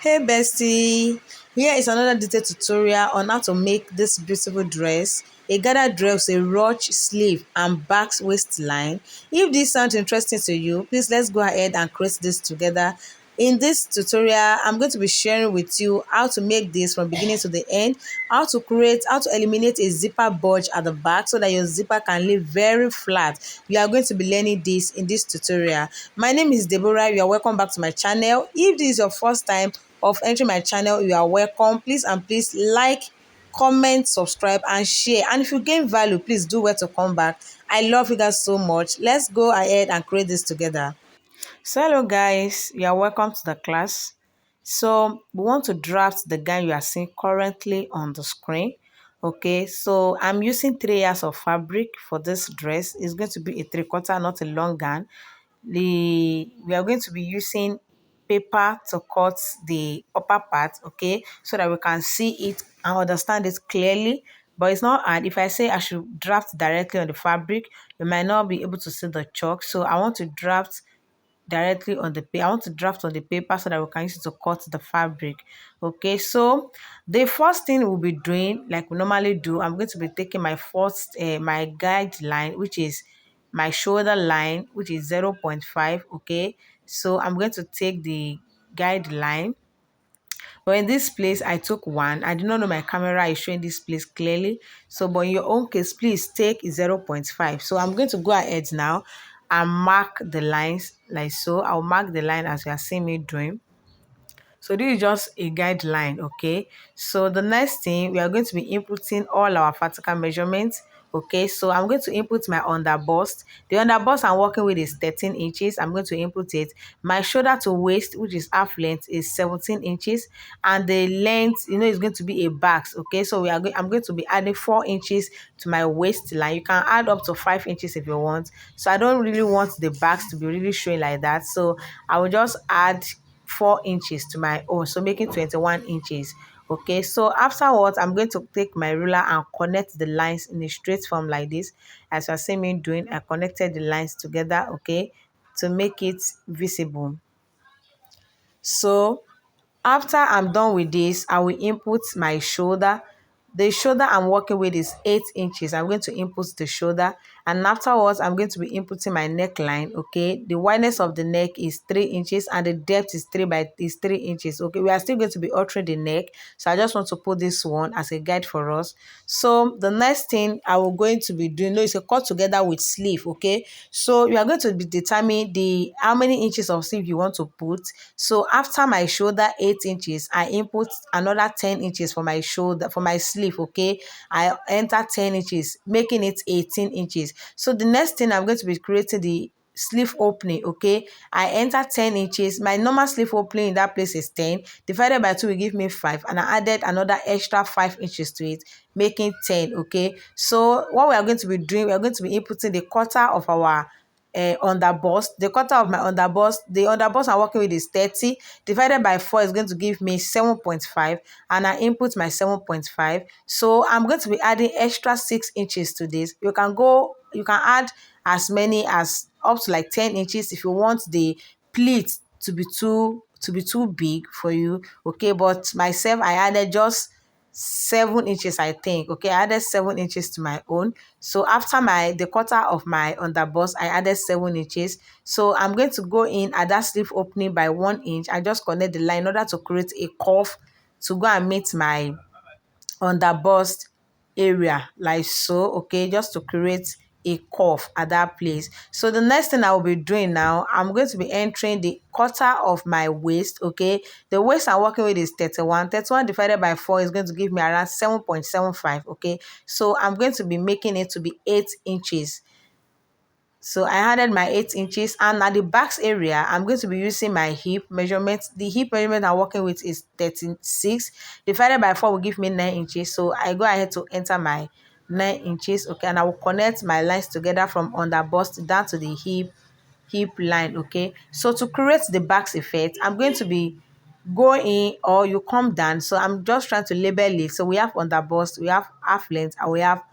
Hey bestie, here is another detailed tutorial on how to make this beautiful dress. A gathered dress with a ruched sleeve and back waistline. If this sounds interesting to you, please let's go ahead and create this together. In this tutorial, I'm going to be sharing with you how to make this from beginning to the end, how to eliminate a zipper bulge at the back so that your zipper can lay very flat. You are going to be learning this in this tutorial. My name is Deborah. You are welcome back to my channel. If this is your first time of entering my channel, you are welcome. Please like, comment, subscribe and share, and if you gain value, please do where to come back. I love you guys so much. Let's go ahead and create this together. So hello guys, you are welcome to the class. So we want to draft the gown you are seeing currently on the screen. Okay, so I'm using 3 yards of fabric for this dress. It's going to be a 3/4, not a long gown. We are going to be using paper to cut the upper part, okay, so that we can see it and understand it clearly. But it's not hard. If I say I should draft directly on the fabric, you might not be able to see the chalk. So I want to draft directly on the paper. I want to draft on the paper so that we can use it to cut the fabric. Okay, so the first thing we'll be doing, like we normally do, I'm going to be taking my first my guideline, which is my shoulder line, which is 0.5. Okay, so I'm going to take the guideline. But in this place, I took one. I do not know my camera is showing this place clearly. So, but in your own case, please take 0.5. So I'm going to go ahead now and mark the lines like so. I'll mark the line as you are seeing me doing. So this is just a guideline, okay? So the next thing, we are going to be inputting all our vertical measurements, okay? So I'm going to input my underbust. The underbust I'm working with is 13 inches. I'm going to input it. My shoulder to waist, which is half length, is 17 inches. And the length, is going to be a box, okay? So I'm going to be adding 4 inches to my waistline. You can add up to 5 inches if you want. So I don't really want the backs to be really showing like that. So I will just add 4 inches to my own, so making 21 inches. Okay, so afterwards I'm going to take my ruler and connect the lines in a straight form like this. As you are seeing me doing, I connected the lines together, okay, to make it visible. So after I'm done with this, I will input my shoulder. The shoulder I'm working with is 8 inches. I'm going to input the shoulder, and afterwards I'm going to be inputting my neckline. Okay, the wideness of the neck is 3 inches and the depth is 3 inches. Okay, we are still going to be altering the neck, so I just want to put this one as a guide for us. So the next thing I will going to be doing, no, it's a cut together with sleeve. Okay, so you are going to be determining the how many inches of sleeve you want to put. So after my shoulder 8 inches, I input another 10 inches for my shoulder, for my sleeve. Okay, I enter 10 inches, making it 18 inches. So the next thing, I'm going to be creating the sleeve opening. Okay, I enter 10 inches. My normal sleeve opening in that place is 10 divided by 2 will give me 5, and I added another extra 5 inches to it, making 10. Okay, so what we are going to be doing, we are going to be inputting the quarter of our underbust. The quarter of my underbust, the underbust I'm working with is 30 divided by 4 is going to give me 7.5, and I input my 7.5. So I'm going to be adding extra 6 inches to this. You can add as many as up to like 10 inches if you want the pleat to be too big for you. Okay, but myself, I added just 7 inches, I think. Okay, I added 7 inches to my own. So after the quarter of my underbust, I added 7 inches. So I'm going to go in at that sleeve opening by 1 inch. I just connect the line in order to create a curve to go and meet my underbust area like so. Okay, just to create a curve at that place. So the next thing I will be doing now, I'm going to be entering the quarter of my waist. Okay, the waist I'm working with is 31 divided by 4 is going to give me around 7.75. Okay, so I'm going to be making it to be 8 inches. So I added my 8 inches, and at the back area, I'm going to be using my hip measurement. The hip measurement I'm working with is 36 divided by 4 will give me 9 inches. So I go ahead to enter my 9 inches. Okay, and I will connect my lines together from under bust down to the hip line. Okay, so to create the back effect, I'm going to be going in, or you come down. So I'm just trying to label it. So we have under bust, we have half length, and we have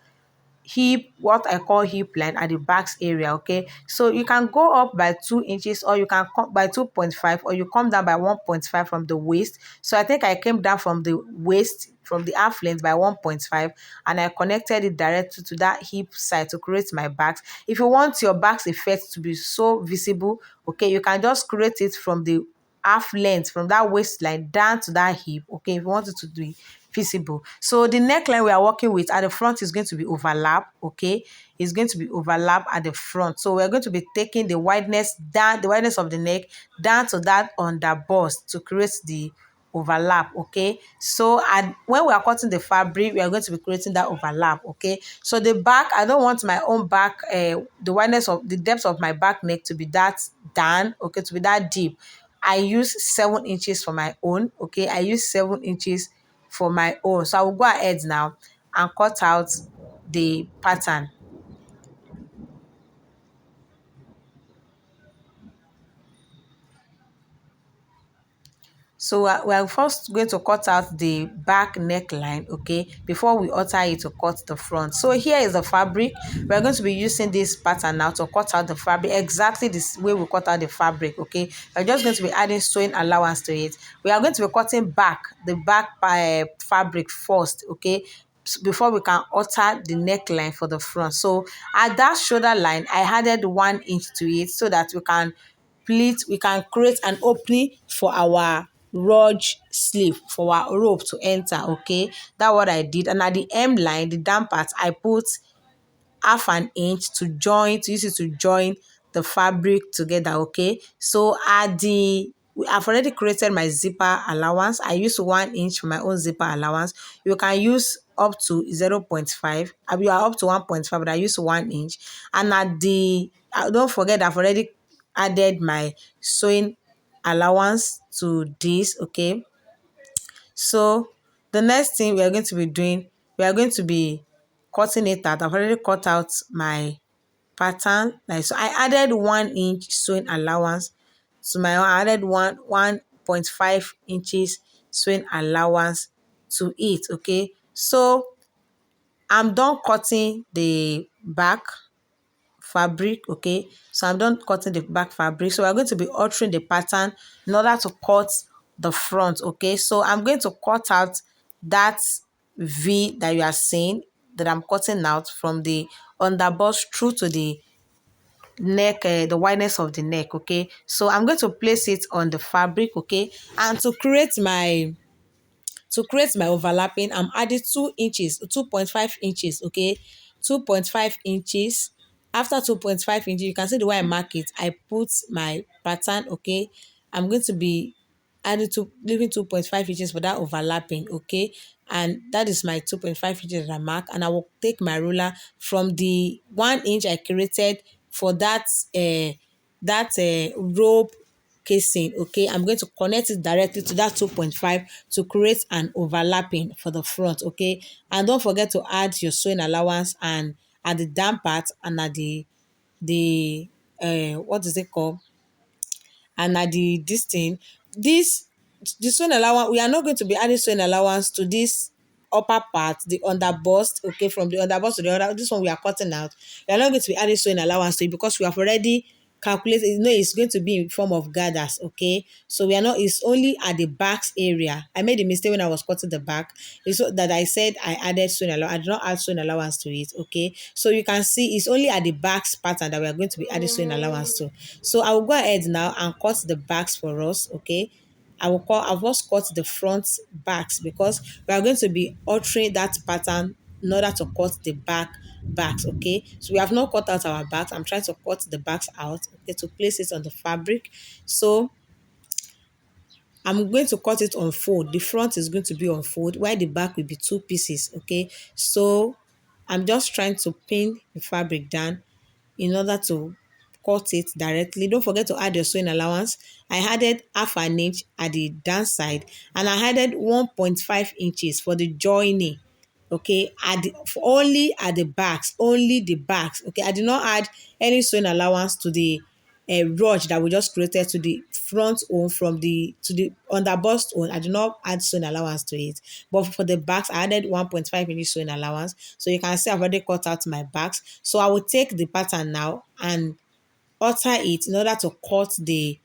hip, what I call hip line at the backs area. Okay, so you can go up by 2 inches, or you can come by 2.5, or you come down by 1.5 from the waist. So I think I came down from the waist, from the arm length, by 1.5, and I connected it directly to that hip side to create my backs. If you want your backs effect to be so visible, okay, you can just create it from the half length, from that waistline down to that hip. Okay, if you want it to be visible. So the neckline we are working with at the front is going to be overlap. Okay, it's going to be overlap at the front. So we're going to be taking the wideness down, the wideness of the neck down to that under bust to create the overlap. Okay, so and when we are cutting the fabric, we are going to be creating that overlap. Okay, so the back, I don't want my own back, the wideness of the depth of my back neck to be that down. Okay, to be that deep. I use 7 inches for my own. Okay, I use 7 inches for my own. So I will go ahead now and cut out the pattern. So we are first going to cut out the back neckline, okay, before we alter it to cut the front. So here is the fabric. We are going to be using this pattern now to cut out the fabric exactly this way we cut out the fabric, okay. We're just going to be adding sewing allowance to it. We are going to be cutting back, the back fabric first, okay, before we can alter the neckline for the front. So at that shoulder line, I added 1 inch to it so that we can create an opening for our ruched sleeve, for our rope to enter. Okay, that's what I did. And at the hem line, the down part, I put half an inch to use it to join the fabric together. Okay, so I've already created my zipper allowance. I use 1 inch for my own zipper allowance. You can use up to 0.5. You are up to 1.5, but I use 1 inch. And don't forget, I've already added my sewing allowance to this. Okay, so the next thing we are going to be doing, we are going to be cutting it out. I've already cut out my pattern. Like, so I added 1 inch sewing allowance to my own. I added 1.5 inches sewing allowance to it. Okay, so I'm done cutting the back fabric. Okay, so I'm done cutting the back fabric. So we're going to be altering the pattern in order to cut the front. Okay, so I'm going to cut out that V that you are seeing, that I'm cutting out from the underbust through to the neck, the wideness of the neck. Okay, so I'm going to place it on the fabric. Okay, and to create my overlapping, I'm adding 2 inches, 2.5 inches. Okay, 2.5 inches. After 2.5 inches, you can see the way I mark it. I put my pattern. Okay, I'm going to be leaving 2.5 inches for that overlapping. Okay, and that is my 2.5 inches that I mark. And I will take my ruler from the 1 inch I created for that rope casing. Okay, I'm going to connect it directly to that 2.5 to create an overlapping for the front. Okay, and don't forget to add your sewing allowance and at the down part and at the what is it called, and at this thing, this the sewing allowance, we are not going to be adding sewing allowance to this upper part, the under bust. Okay, from the under bust to the other, this one we are cutting out. We are not going to be adding sewing allowance to it because we have already calculated, it's going to be in form of gathers. Okay, so we are not, it's only at the backs area. I made a mistake when I was cutting the back. It's so that I said I added sewing allowance. I did not add sewing allowance to it. Okay, so you can see it's only at the backs pattern that we are going to be adding sewing allowance to. So I will go ahead now and cut the backs for us. Okay, I've just cut the front backs because we are going to be altering that pattern in order to cut the backs. Okay, so we have not cut out our backs. I'm trying to cut the backs out, okay, to place it on the fabric. So I'm going to cut it on fold. The front is going to be on fold while the back will be two pieces. Okay, so I'm just trying to pin the fabric down in order to cut it directly. Don't forget to add your sewing allowance. I added half an inch at the down side and I added 1.5 inches for the joining. Okay, only at the backs, only the backs. Okay, I did not add any sewing allowance to the ruch that we just created, to the front own from the to the under bust own, I do not add sewing allowance to it. But for the backs, I added 1.5 inch sewing allowance. So you can see I've already cut out my backs. So I will take the pattern now and alter it in order to cut the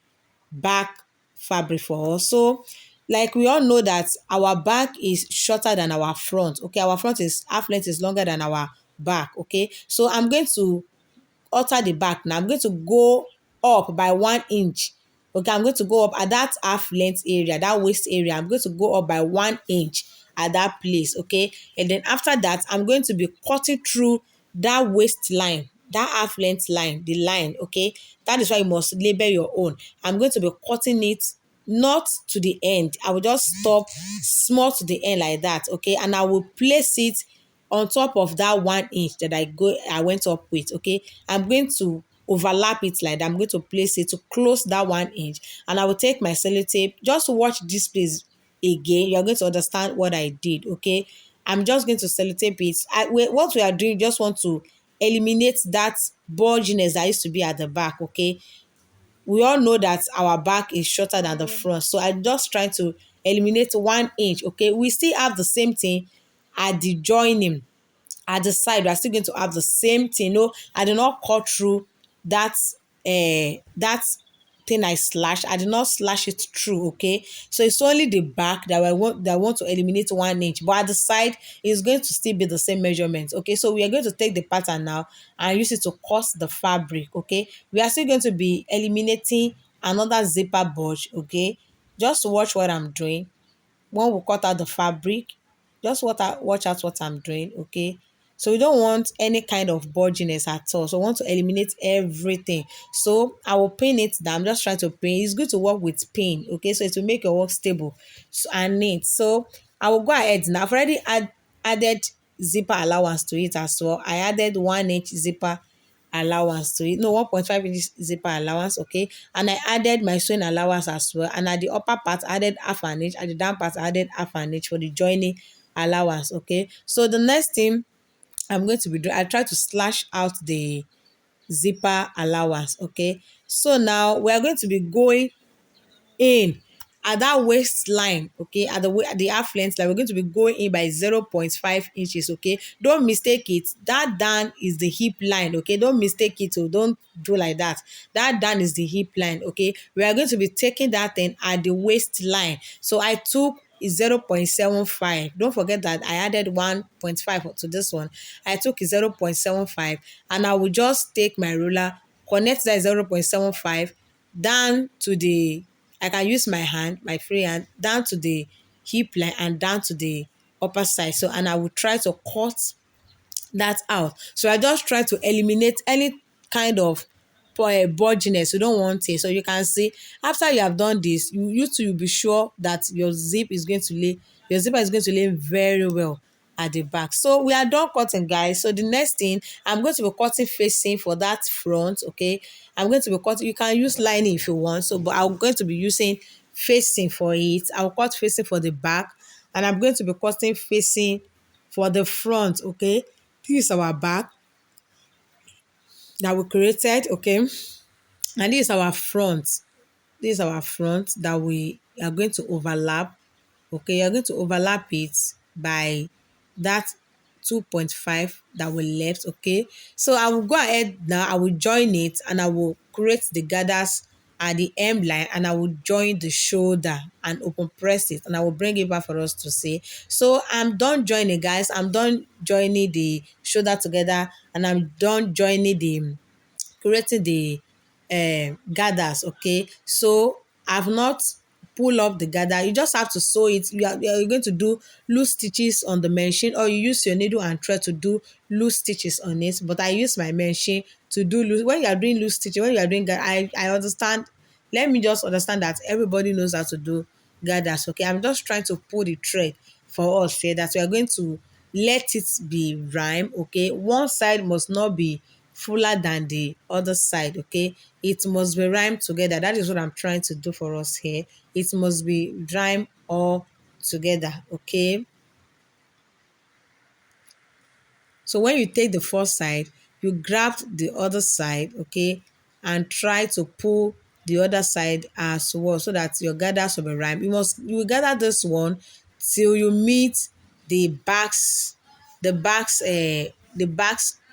back fabric for us. So like we all know that our back is shorter than our front. Okay, our front is half length is longer than our back. Okay, so I'm going to alter the back now. I'm going to go up by 1 inch. Okay, I'm going to go up at that half length area, that waist area. I'm going to go up by 1 inch at that place. Okay, and then after that, I'm going to be cutting through that waistline, that half length line, the line. Okay, that is why you must label your own. I'm going to be cutting it not to the end. I will just stop small to the end like that. Okay, and I will place it on top of that 1 inch that I went up with. Okay, I'm going to overlap it like that. I'm going to place it to close that 1 inch, and I will take my sellotape. Just watch this place again. You're going to understand what I did. Okay, I'm just going to sellotape it. What we are doing, just want to eliminate that bulginess that used to be at the back. Okay, we all know that our back is shorter than the front, so I just try to eliminate 1 inch. Okay, we still have the same thing at the joining. At the side, we are still going to have the same thing. No, I did not cut through that that thing I slashed. I did not slash it through. Okay, so it's only the back that I want to eliminate 1 inch, but at the side is going to still be the same measurement. Okay, so we are going to take the pattern now and use it to cut the fabric. Okay, we are still going to be eliminating another zipper bulge. Okay, just watch what I'm doing. When we cut out the fabric, just watch out what I'm doing. Okay, so we don't want any kind of bulginess at all, so I want to eliminate everything. So I will pin it down. I'm just trying to pin. It's good to work with pin. Okay, so it will make your work stable and neat. So I will go ahead now. I've already added zipper allowance to it as well. I added 1 inch zipper allowance to it, no, 1.5 inch zipper allowance. Okay, and I added my sewing allowance as well, and at the upper part I added half an inch, at the down part I added half an inch for the joining allowance. Okay, so the next thing I'm going to be doing, I try to slash out the zipper allowance. Okay, so now we are going to be going in at that waistline. Okay, at the half length line, we're going to be going in by 0.5 inches. Okay, don't mistake it. That down is the hip line. Okay, don't mistake it. So don't do like that. That down is the hip line. Okay, we are going to be taking that in at the waistline. So I took 0.75. Don't forget that I added 1.5 to this one. I took 0.75, and I will just take my ruler, connect that 0.75 down to the, I can use my hand, my free hand, down to the hip line and down to the upper side. So, and I will try to cut that out. So I just try to eliminate any kind of bulginess. You don't want it. So you can see after you have done this, you too will be sure that your zipper is going to lay very well at the back. So we are done cutting, guys. So the next thing, I'm going to be cutting facing for that front. Okay, I'm going to be cutting. You can use lining if you want. So, but I'm going to be using facing for it. I'll cut facing for the back, and I'm going to be cutting facing for the front. Okay, this is our back that we created. Okay, and this is our front. This is our front that we are going to overlap. Okay, you're going to overlap it by that 2.5 that we left. Okay, so I will go ahead now. I will join it, and I will create the gathers at the hem line, and I will join the shoulder and open press it, and I will bring it back for us to see. So I'm done joining, guys. I'm done joining the shoulder together, and I'm done joining the creating the gathers. Okay, so I've not pull up the gather. You just have to sew it. You're going to do loose stitches on the machine, or you use your needle and thread to do loose stitches on it, but I use my machine to do loose. When you are doing loose stitching, when you are doing I understand. Let me just understand that everybody knows how to do gathers. Okay, I'm just trying to pull the thread for us here, that we are going to let it be rhyme. Okay, one side must not be fuller than the other side. Okay, it must be rhymed together. That is what I'm trying to do for us here. It must be rhyme all together. Okay, so when you take the first side, you grab the other side. Okay, and try to pull the other side as well, so that your gathers will be rhyme. You will gather this one till you meet the backs, the backs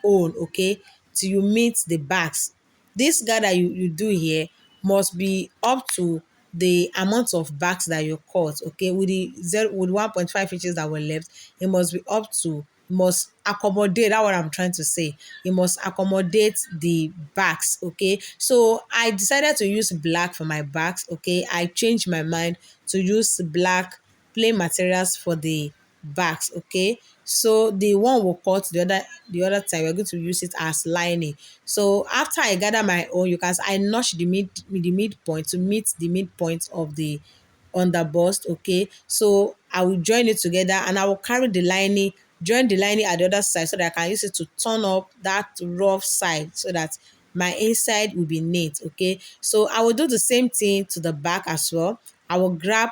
own, okay, till you meet the backs. This gather you do here must be up to the amount of bags that you cut, okay, with the 1.5 inches that were left. It must be up to, must accommodate, that's what I'm trying to say. It must accommodate the bags, okay. So I decided to use black for my bags, okay. I changed my mind to use black plain materials for the bags, okay. So the one will cut the other time, we're going to use it as lining. So after I gather my own, you can see I notch the midpoint to meet the midpoint of the under bust, okay. So I will join it together and I will carry the lining, join the lining at the other side, so that I can use it to turn up that rough side, so that my inside will be neat, okay. So I will do the same thing to the back as well. I will grab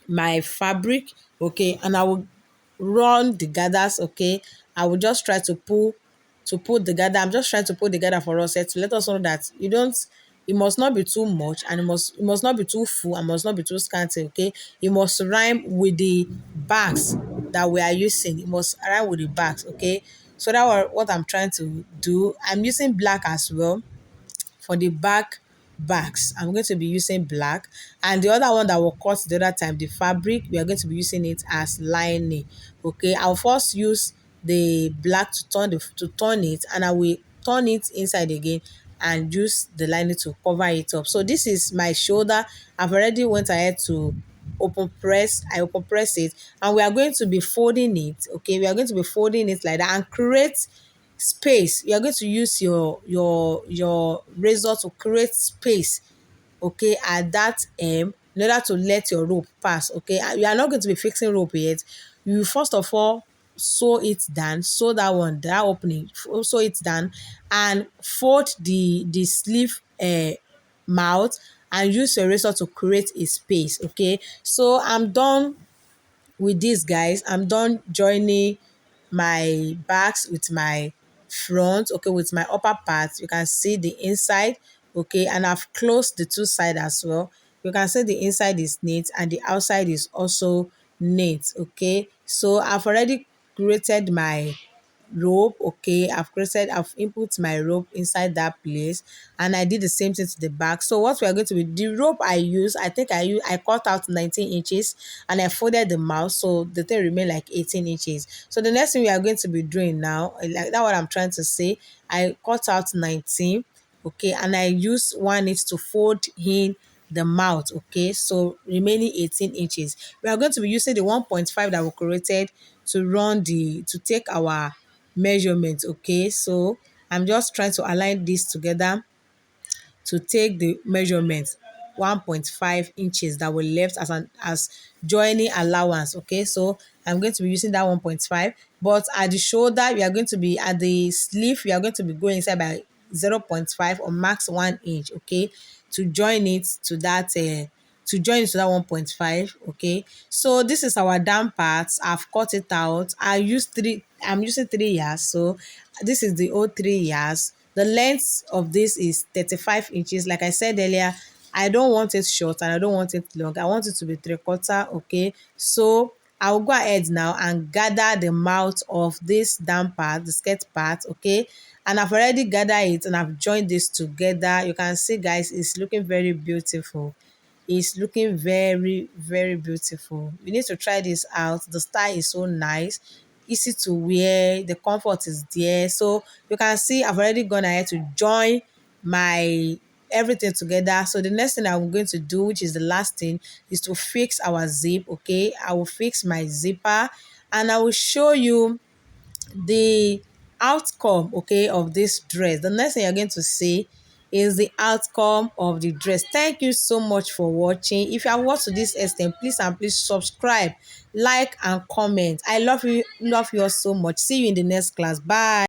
my fabric, okay, and I will run the gathers, okay. I will just try to pull the gather. I'm just trying to pull the gather for us, to let us know that it must not be too much, and it must not be too full, and must not be too scanty, okay. It must rhyme with the bags that we are using. It must rhyme with the bags, okay. So that was what I'm trying to do. I'm using black as well for the back bags. I'm going to be using black, and the other one that will cut the other time, the fabric, we are going to be using it as lining, okay. I'll first use the black to turn it, and I will turn it inside again and use the lining to cover it up. So this is my shoulder. I've already went ahead to I open press it, and we are going to be folding it, okay. We are going to be folding it like that and create space. You are going to use your razor to create space, okay, at that in order to let your rope pass, okay. You are not going to be fixing rope yet. You first of all sew that opening, sew it down, and fold the sleeve mouth, and use your razor to create a space, okay. So I'm done with this, guys. I'm done joining my backs with my front, okay, with my upper part. You can see the inside, okay, and I've closed the two side as well. You can see the inside is neat and the outside is also neat, okay. So I've already created my rope, okay. I've input my rope inside that place, and I did the same thing to the back. So what we are going to be, the rope I cut out 19 inches, and I folded the mouth, so the thing remained like 18 inches. So the next thing we are going to be doing now, like that what I'm trying to say, I cut out 19, okay, and I use one inch to fold in the mouth, okay. So remaining 18 inches, we are going to be using the 1.5 that we created to take our measurement, okay. So I'm just trying to align this together to take the measurement 1.5 inches that were left as joining allowance, okay. So I'm going to be using that 1.5, but at the shoulder, we are going to be at the sleeve, we are going to be going inside by 0.5 or max 1 inch, okay, to join it to that 1.5, okay. So this is our down parts. I've cut it out. I'm using 3 yards, so this is the old 3 yards. The length of this is 35 inches. Like I said earlier, I don't want it short and I don't want it long. I want it to be 3/4, okay. So I will go ahead now and gather the mouth of this down part, the skirt part, okay. And I've already gathered it and I've joined this together. You can see, guys, it's looking very beautiful. It's looking very, very beautiful. You need to try this out. The style is so nice, easy to wear, the comfort is there. So you can see I've already gone ahead to join my everything together. So the next thing I'm going to do, which is the last thing, is to fix our zip, okay. I will fix my zipper and I will show you the outcome, okay, of this dress. The next thing you're going to see is the outcome of the dress. Thank you so much for watching. If you have watched to this extent, please subscribe, like, and comment. I love you all so much. See you in the next class. Bye.